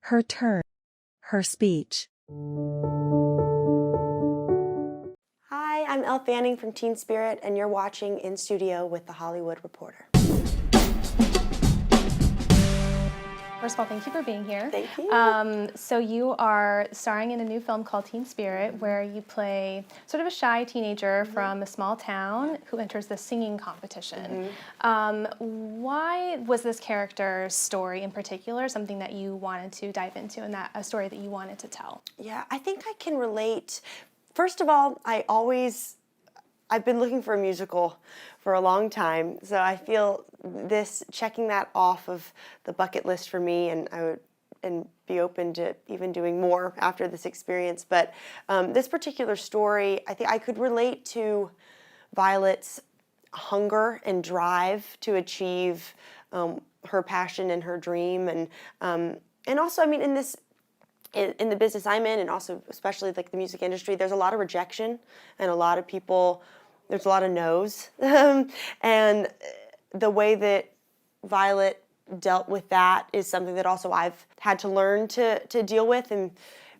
her turn, her speech. Hi, I'm Elle Fanning from Teen Spirit, and you're watching In Studio with The Hollywood Reporter. First of all, thank you for being here. Thank you. So you are starring in a new film called Teen Spirit, where you play sort of a shy teenager from a small town who enters the singing competition. Why was this character's story in particular something that you wanted to dive into, and that a story that you wanted to tell? Yeah, I think I can relate. First of all, I've been looking for a musical for a long time, so I feel this checking that off of the bucket list for me, and I would be open to even doing more after this experience. But this particular story, I think I could relate to Violet's hunger and drive to achieve her passion and her dream, and also, I mean, in the business I'm in, and also especially like the music industry, there's a lot of rejection and a lot of people, there's a lot of no's. And the way that Violet dealt with that is something that also I've had to learn to deal with, and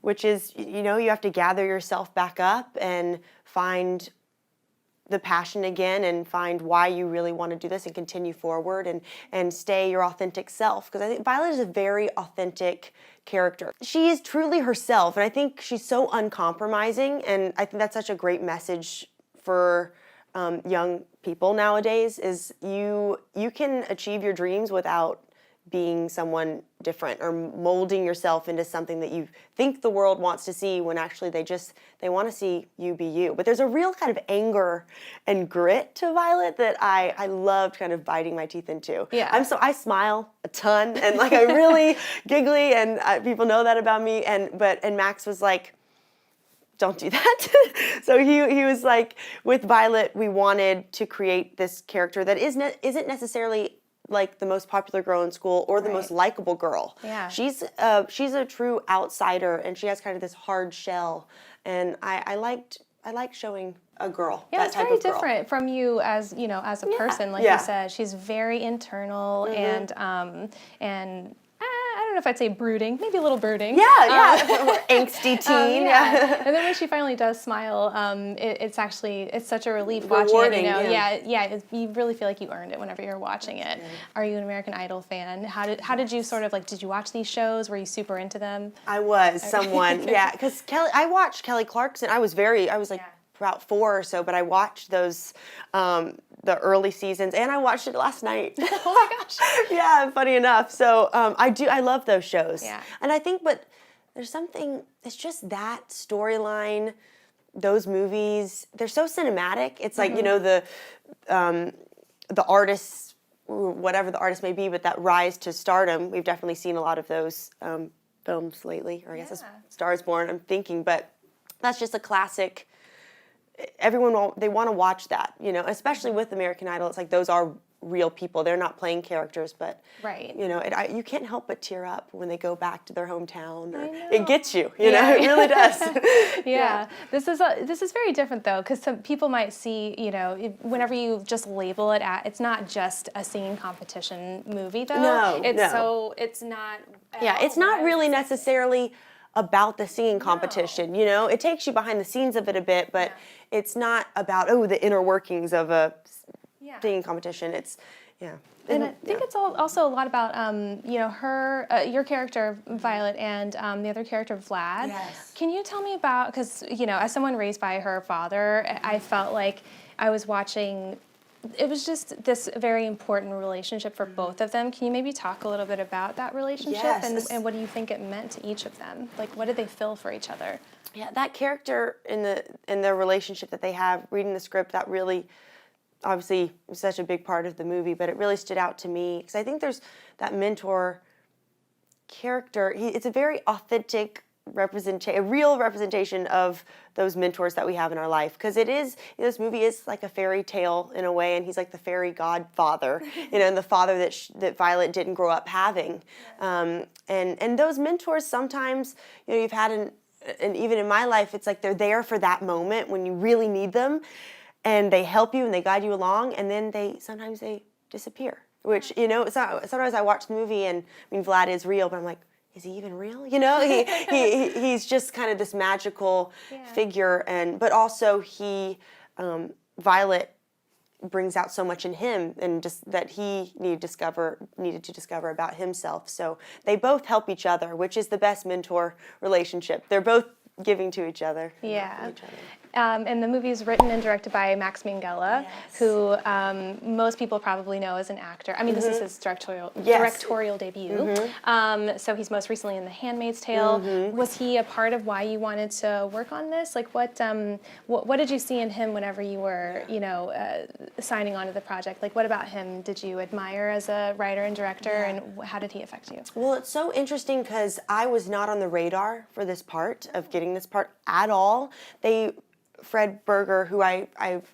which is, you know, you have to gather yourself back up and find the passion again and find why you really want to do this and continue forward and stay your authentic self. Because I think Violet is a very authentic character. She is truly herself, and I think she's so uncompromising, and I think that's such a great message for young people nowadays, is you can achieve your dreams without being someone different or molding yourself into something that you think the world wants to see, when actually they want to see you be you. But there's a real kind of anger and grit to Violet that I loved kind of biting my teeth into. Yeah. I smile a ton, and like I'm really giggly, and people know that about me. And Max was like, don't do that. So he was like, with Violet, we wanted to create this character that isn't necessarily like the most popular girl in school or the most likable girl. Yeah. She's a true outsider, and she has kind of this hard shell. And I liked showing a girl. Yeah, that it's type very of girl. different from you as, you know, as a person. Like you said, she's very internal and I don't know if I'd say brooding, maybe a little brooding. Yeah. Angsty teen. Yeah. And then when she finally does smile, it's such a relief Rewarding, watching it. You know, yeah. You really feel like you earned it whenever you're watching it. Are you an American Idol fan? How did you sort of like? Did you watch these shows? Were you super into them? I was someone, yeah, because I watched Kelly Clarkson. I was like about 4 or so, but I watched those the early seasons, and I watched it last night. Oh my gosh. Yeah, funny enough. So I love those shows. Yeah. And I think, but there's something, it's just that storyline, those movies, they're so cinematic. It's like, you know, the artists, whatever the artist may be, but that rise to stardom, we've definitely seen a lot of those films lately, or I guess it's Star is Born, I'm thinking, but that's just a classic. Everyone, they want to watch that, you know, especially with American Idol. It's like those are real people. They're not playing characters, but, you know, you can't help but tear up when they go back to their hometown. Or it gets you, you know, it really does. Yeah. This is very different, though, because some people might see, you know, whenever you just label it it's not just a singing competition movie, though. No, it's not. It's not really necessarily about the singing competition, you know? It takes you behind the scenes of it a bit, but it's not about, the inner workings of a singing competition. It's, And I think it's also a lot about, you know, your character, Violet, and the other character, Vlad. Yes. Can you tell me about, because, you know, as someone raised by her father, I felt like I was watching, it was just this very important relationship for both of them. Can you maybe talk a little bit about that relationship and what do you think it meant to each of them? Like, what did they feel for each other? Yeah, that character in the relationship that they have, reading the script, that really, obviously, was such a big part of the movie, but it really stood out to me because I think there's that mentor character. It's a very authentic a real representation of those mentors that we have in our life, because it is, you know, this movie is like a fairy tale in a way, and he's like the fairy godfather, you know, and the father that Violet didn't grow up having, and those mentors sometimes, you know, you've had and even in my life, it's like they're there for that moment when you really need them, and they help you and they guide you along, and then sometimes they disappear, which, you know, sometimes I watch the movie and, I mean, Vlad is real, but I'm like, is he even real? You know, he's just kind of this magical figure, but also Violet brings out so much in him, and just that he needed to discover about himself. So they both help each other, which is the best mentor relationship. They're both giving to each other. Yeah. Each other. And the movie is written and directed by Max Minghella, who most people probably know as an actor. I mean, this is his directorial debut. So he's most recently in The Handmaid's Tale. Was he a part of why you wanted to work on this? Like, what did you see in him whenever you were, signing on to the project? Like, what about him did you admire as a writer and director, and how did he affect you? Well, it's so interesting because I was not on the radar for this part, of getting this part at all. Fred Berger, who I've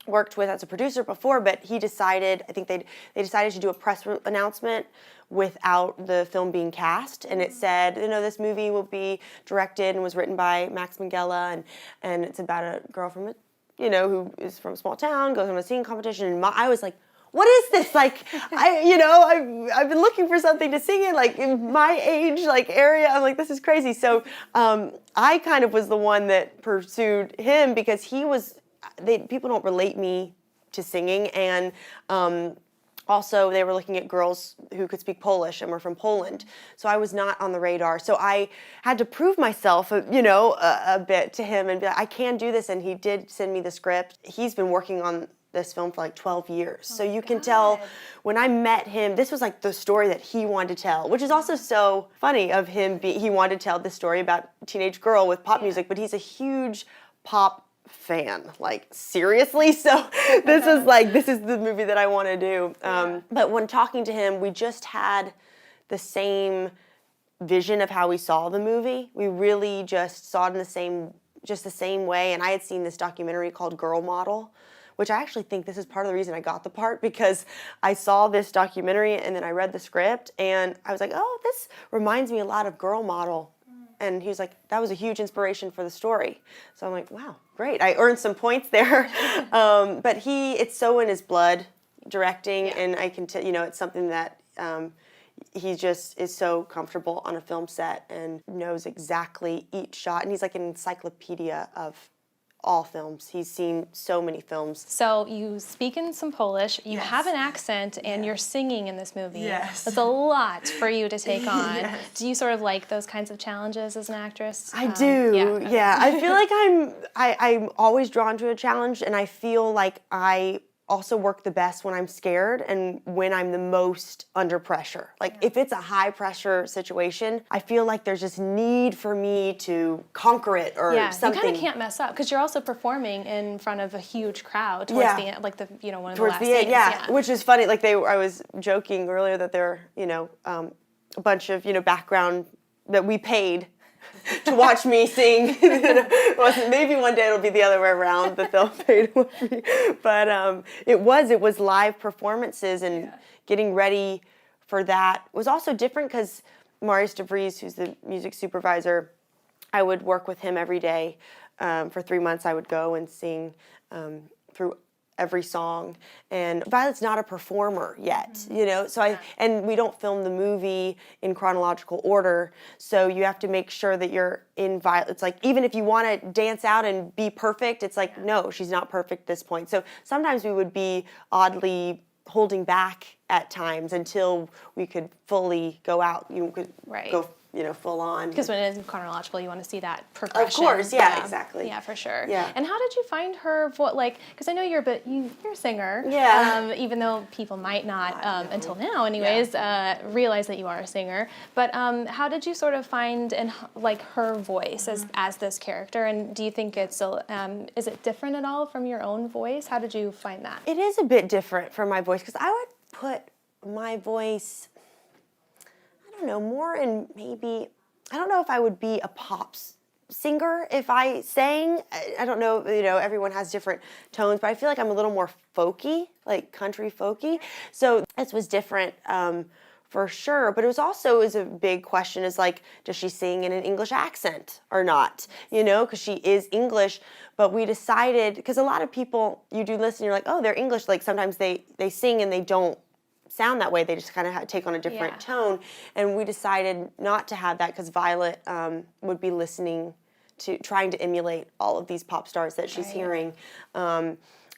worked with as a producer before, but he decided, I think they decided to do a press announcement without the film being cast, and it said, this movie will be directed and was written by Max Minghella, and it's about a girl from who is from a small town, goes on a singing competition, and I was like, what is this? Like, I've been looking for something to sing in, like, in my age, like, area. I'm like, this is crazy. So I kind of was the one that pursued him because people don't relate me to singing. And also they were looking at girls who could speak Polish and were from Poland. So I was not on the radar. So I had to prove myself, a bit to him and be like, I can do this. And he did send me the script. He's been working on this film for like 12 years. So you can tell when I met him, this was like the story that he wanted to tell, which is also so funny of him. He wanted to tell this story about a teenage girl with pop music, but he's a huge pop fan, like seriously. So this is the movie that I want to do. But when talking to him, we just had the same vision of how we saw the movie. We really just saw it in the same way. And I had seen this documentary called Girl Model, which I actually think this is part of the reason I got the part, because I saw this documentary and then I read the script and I was like, oh, this reminds me a lot of Girl Model. And he was like, that was a huge inspiration for the story. So I'm like, wow, great. I earned some points there. But it's so in his blood, directing, and I can it's something that he just is so comfortable on a film set and knows exactly each shot. And he's like an encyclopedia of all films. He's seen so many films. So you speak in some Polish, you have an accent, and you're singing in this movie. Yes. That's a lot for you to take on. Yes. Do you sort of like those kinds of challenges as an actress? I do, yeah. I feel like I'm always drawn to a challenge, and I feel like I also work the best when I'm scared and when I'm the most under pressure. Like if it's a high pressure situation, I feel like there's this need for me to conquer it or something. You kind of can't mess up because you're also performing in front of a huge crowd towards the end, like one of the last scenes. Which is funny. Like I was joking earlier that there are, a bunch of, background that we paid to watch me sing. Maybe one day it'll be the other way around, that they'll pay to watch me. But it was live performances, and getting ready for that was also different because Marius de Vries, who's the music supervisor, I would work with him every day. For 3 months I would go and sing through every song, and Violet's not a performer yet, so and we don't film the movie in chronological order, so you have to make sure that you're in Violet. It's like, even if you want to dance out and be perfect, it's like, no, she's not perfect at this point. So sometimes we would be oddly holding back at times until we could fully go out, go full on. Because when it is chronological, you want to see that progression. Of course, exactly. Yeah, for sure. Yeah. And how did you find her voice? Because I know you're a singer. Yeah. Even though people might not, until now anyways, realize that you are a singer. But how did you sort of find her voice as this character? And do you think is it different at all from your own voice? How did you find that? It is a bit different from my voice, because I would put my voice, I don't know, more in maybe, I don't know if I would be a pop singer if I sang. I don't know, everyone has different tones, but I feel like I'm a little more folky, like country folky. So this was different for sure, but it was a big question, is like, does she sing in an English accent or not? Because she is English, but we decided, because a lot of people, you do listen, you're like, oh, they're English, like sometimes they sing and they don't sound that way. They just kind of take on a different tone. And we decided not to have that because Violet would be trying to emulate all of these pop stars that she's hearing.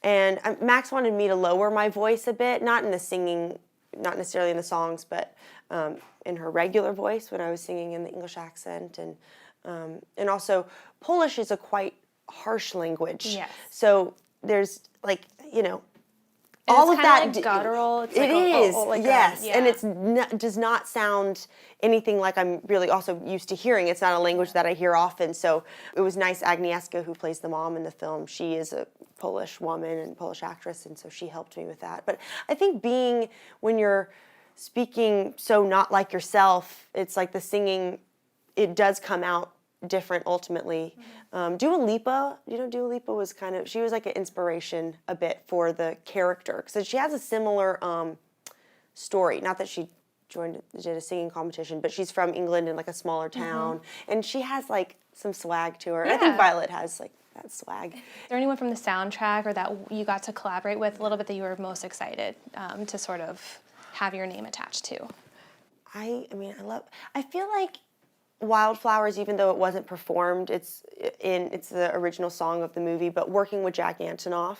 And Max wanted me to lower my voice a bit, not in the singing, not necessarily in the songs, but in her regular voice when I was singing in the English accent. And also, Polish is a quite harsh language. Yes. So there's like, you know, And all it's of that. Like guttural. It's it like is, like yes. yeah. And it does not sound anything like I'm really also used to hearing. It's not a language that I hear often. So it was nice. Agnieszka, who plays the mom in the film, she is a Polish woman and Polish actress, and so she helped me with that. But I think when you're speaking so not like yourself, it's like the singing, it does come out different ultimately. Dua Lipa, Dua Lipa was she was like an inspiration a bit for the character, because she has a similar story. Not that she did a singing competition, but she's from England in like a smaller town, and she has like some swag to her. And I think Violet has like that swag. Is there anyone from the soundtrack or that you got to collaborate with a little bit that you were most excited to sort of have your name attached to? I feel like Wildflowers, even though it wasn't performed, it's the original song of the movie, but working with Jack Antonoff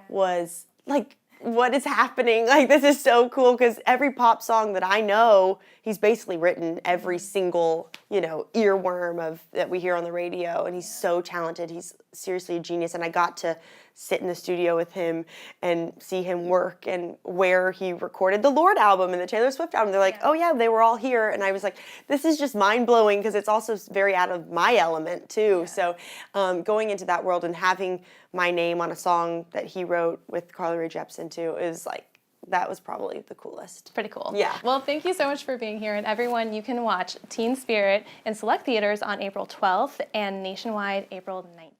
was like, what is happening? Like, this is so cool, because every pop song that I know, he's basically written every single, earworm that we hear on the radio, and he's so talented. He's seriously a genius, and I got to sit in the studio with him and see him work, and where he recorded the Lorde album and the Taylor Swift album. They're like, oh yeah, they were all here, and I was like, this is just mind-blowing, because it's also very out of my element too. So going into that world and having my name on a song that he wrote with Carly Rae Jepsen too is like, that was probably the coolest. Pretty cool. Yeah. Well, thank you so much for being here. And everyone, you can watch Teen Spirit in select theaters on April 12th and nationwide April 19th.